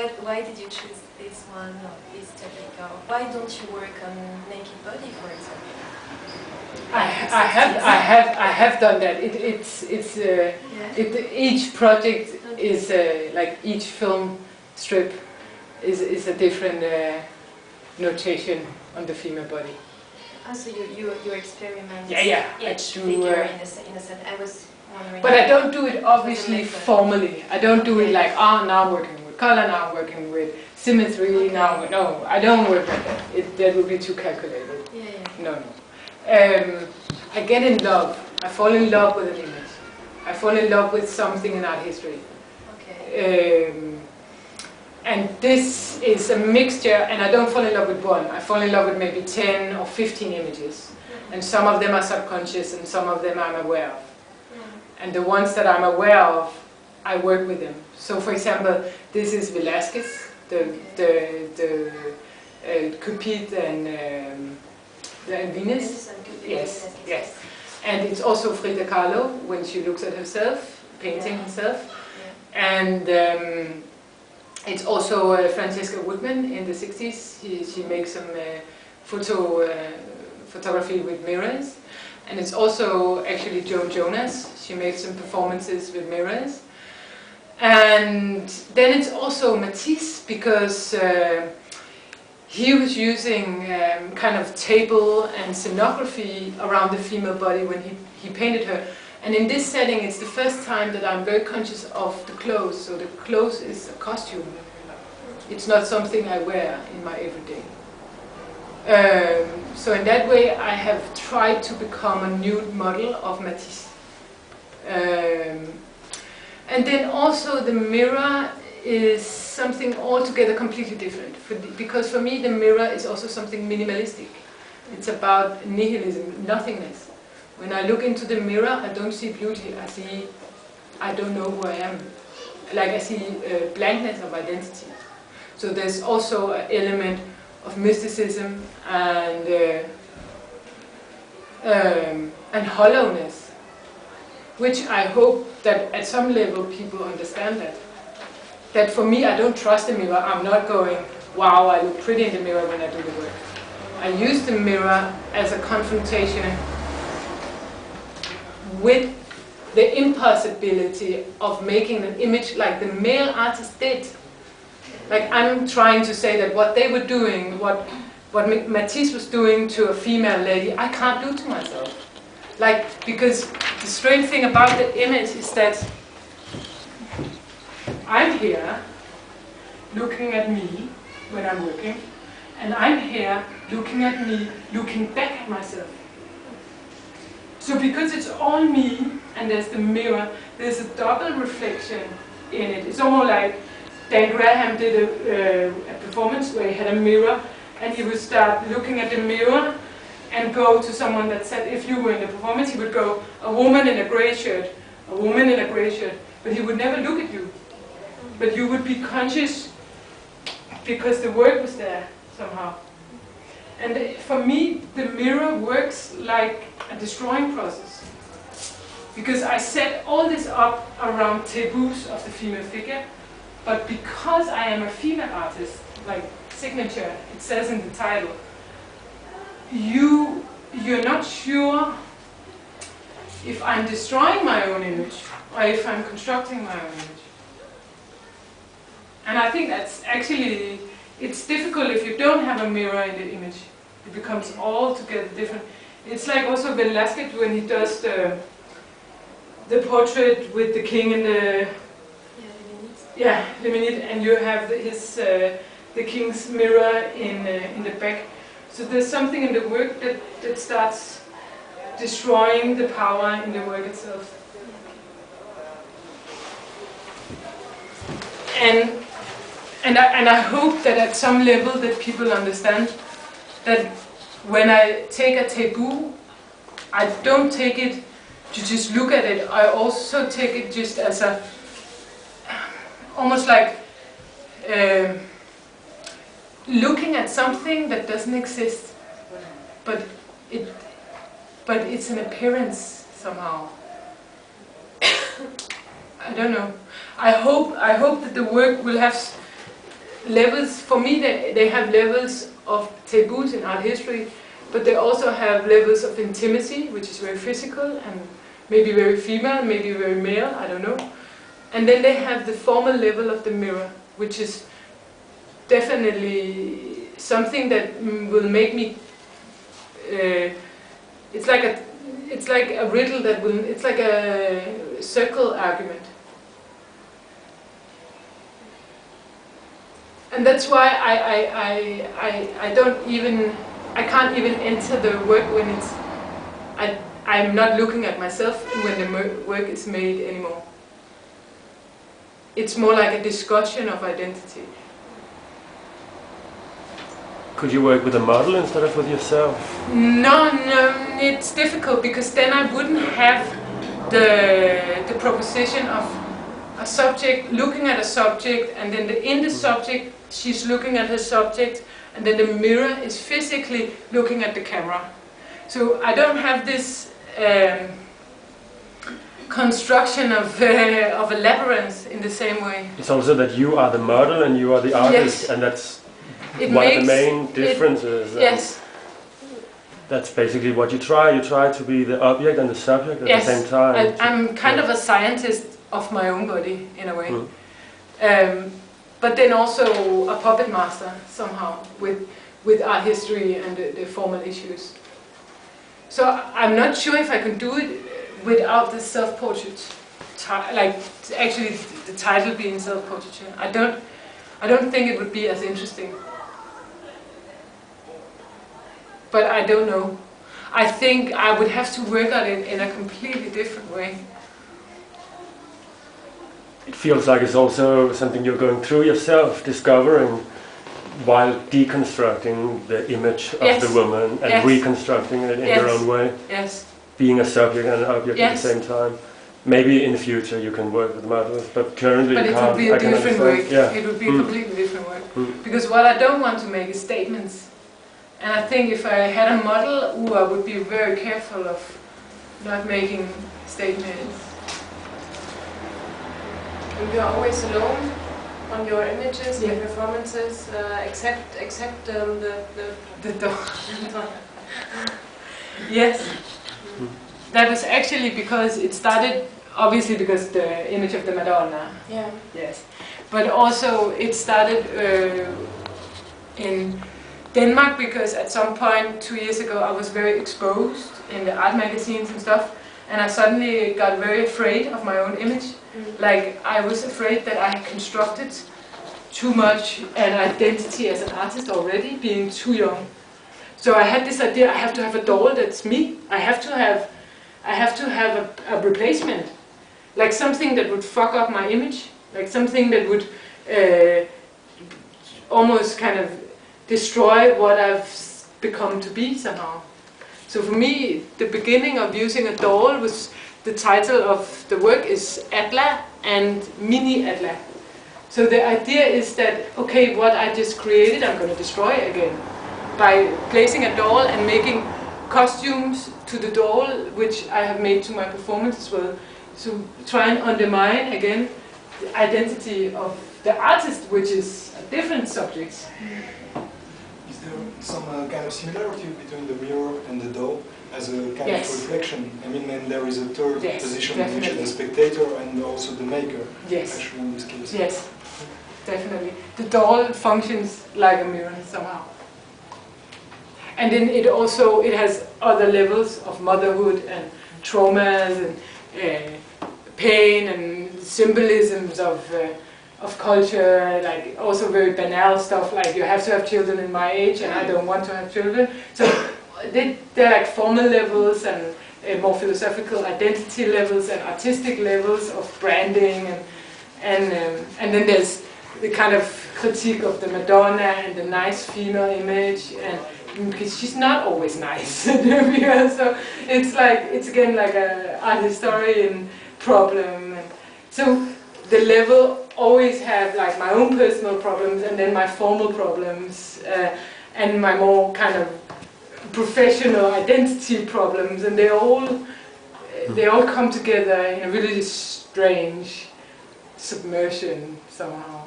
why did you choose this one or this topic? Or why don't you work on naked body, for example? I have done that. Each project is like each film strip is a different notation on the female body. Oh, so you experiment. Yeah. Each figure in a sense. I was wondering. But I don't do it obviously formally. I don't do it like, now I'm working with color, now I'm working with symmetry, now no, I don't work like that. That would be too calculated. No. I get in love. I fall in love with an image. I fall in love with something in art history. And this is a mixture, and I don't fall in love with one. I fall in love with maybe 10 or 15 images. And some of them are subconscious, and some of them I'm aware of. And the ones that I'm aware of, I work with them. So, for example, this is Velázquez, the Cupid and Venus. Yes. And it's also Frida Kahlo when she looks at herself, painting herself. And it's also Francesca Woodman in the 60s. She makes some photography with mirrors. And it's also actually Joan Jonas. She makes some performances with mirrors. And then it's also Matisse, because he was using kind of table and scenography around the female body when he painted her. And in this setting, it's the first time that I'm very conscious of the clothes. So the clothes is a costume. It's not something I wear in my everyday. So in that way, I have tried to become a nude model of Matisse. And then also the mirror is something altogether completely different. Because for me, the mirror is also something minimalistic. It's about nihilism, nothingness. When I look into the mirror, I don't see beauty. I don't know who I am. Like I see blankness of identity. So there's also an element of mysticism and hollowness, which I hope that at some level people understand that. That for me, I don't trust the mirror. I'm not going, wow, I look pretty in the mirror when I do the work. I use the mirror as a confrontation with the impossibility of making an image like the male artist did. Like, I'm trying to say that what they were doing, what Matisse was doing to a female lady, I can't do to myself. Like, because the strange thing about the image is that I'm here looking at me when I'm working, and I'm here looking at me, looking back at myself. So because it's all me, and there's the mirror, there's a double reflection in it. It's almost like Dan Graham did a performance where he had a mirror, and he would start looking at the mirror and go to someone that said, if you were in the performance, he would go, a woman in a grey shirt, a woman in a grey shirt, but he would never look at you. But you would be conscious because the work was there somehow. And for me, the mirror works like a destroying process. Because I set all this up around taboos of the female figure, but because I am a female artist, like signature, it says in the title, you're not sure if I'm destroying my own image or if I'm constructing my own image. And I think that's actually, it's difficult if you don't have a mirror in the image. It becomes altogether different. It's like also Velázquez when he does the portrait with the king and the Lemonade, and you have the king's mirror in the back. So there's something in the work that starts destroying the power in the work itself. And I hope that at some level that people understand that when I take a taboo, I don't take it to just look at it. I also take it just as a, almost like looking at something that doesn't exist, but it's an appearance somehow. I don't know. I hope that the work will have levels, for me they have levels of taboos in art history, but they also have levels of intimacy, which is very physical and maybe very female, maybe very male, I don't know. And then they have the formal level of the mirror, which is definitely something that will make me, it's like a riddle that will, it's like a circle argument. And that's why I can't even enter the work when I'm not looking at myself when the work is made anymore. It's more like a discussion of identity. Could you work with a model instead of with yourself? No, it's difficult because then I wouldn't have the proposition of a subject looking at a subject, and then in the subject she's looking at her subject, and then the mirror is physically looking at the camera. So I don't have this construction of a labyrinth in the same way. It's also that you are the model and you are the artist, yes. And that's one of the main differences. Yes. That's basically what you try. You try to be the object and the subject at yes. the same time. I'm kind of a scientist of my own body, in a way. But then also a puppet master, somehow, with art history and the formal issues. So I'm not sure if I can do it without the self-portrait, like actually the title being self-portraiture. I don't think it would be as interesting. But I don't know. I think I would have to work on it in a completely different way. It feels like it's also something you're going through yourself, discovering while deconstructing the image of yes. the woman and yes. reconstructing it in yes. your own way. Yes. Being a subject and an object yes. at the same time. Maybe in the future you can work with models, but currently you can't. But it would be a different work. Yeah. It would be a completely different work. Because what I don't want to make is statements. And I think if I had a model, I would be very careful of not making statements. And you're always alone on your images, yeah. the performances, except the dog. Yes. That was actually because it started, obviously because the image of the Madonna. Yeah. Yes. But also it started in Denmark because at some point 2 years ago I was very exposed in the art magazines and stuff, and I suddenly got very afraid of my own image. Like I was afraid that I had constructed too much an identity as an artist already, being too young. So I had this idea, I have to have a doll that's me. I have to have a replacement, like something that would fuck up my image, like something that would almost kind of destroy what I've become to be somehow. So for me, the beginning of using a doll was, the title of the work is Atla and Mini Atla. So the idea is that, okay, what I just created, I'm going to destroy again by placing a doll and making costumes to the doll, which I have made to my performance as well. So try and undermine again the identity of the artist, which is a different subject. Is there some kind of similarity between the mirror and the doll as a kind yes. of reflection? I mean, and there is a third yes, position, definitely. which is the spectator and also the maker. Yes. Actually, in this case. Yes, definitely. The doll functions like a mirror somehow. And then it also, it has other levels of motherhood and traumas and pain and symbolisms of culture, like also very banal stuff, like you have to have children in my age and I don't want to have children. So they're like formal levels and more philosophical identity levels and artistic levels of branding, and then there's the kind of critique of the Madonna and the nice female image, and because she's not always nice. So it's again like a art historian problem. And so the level always have like my own personal problems and then my formal problems and my more kind of professional identity problems, and they all come together in a really strange submersion somehow.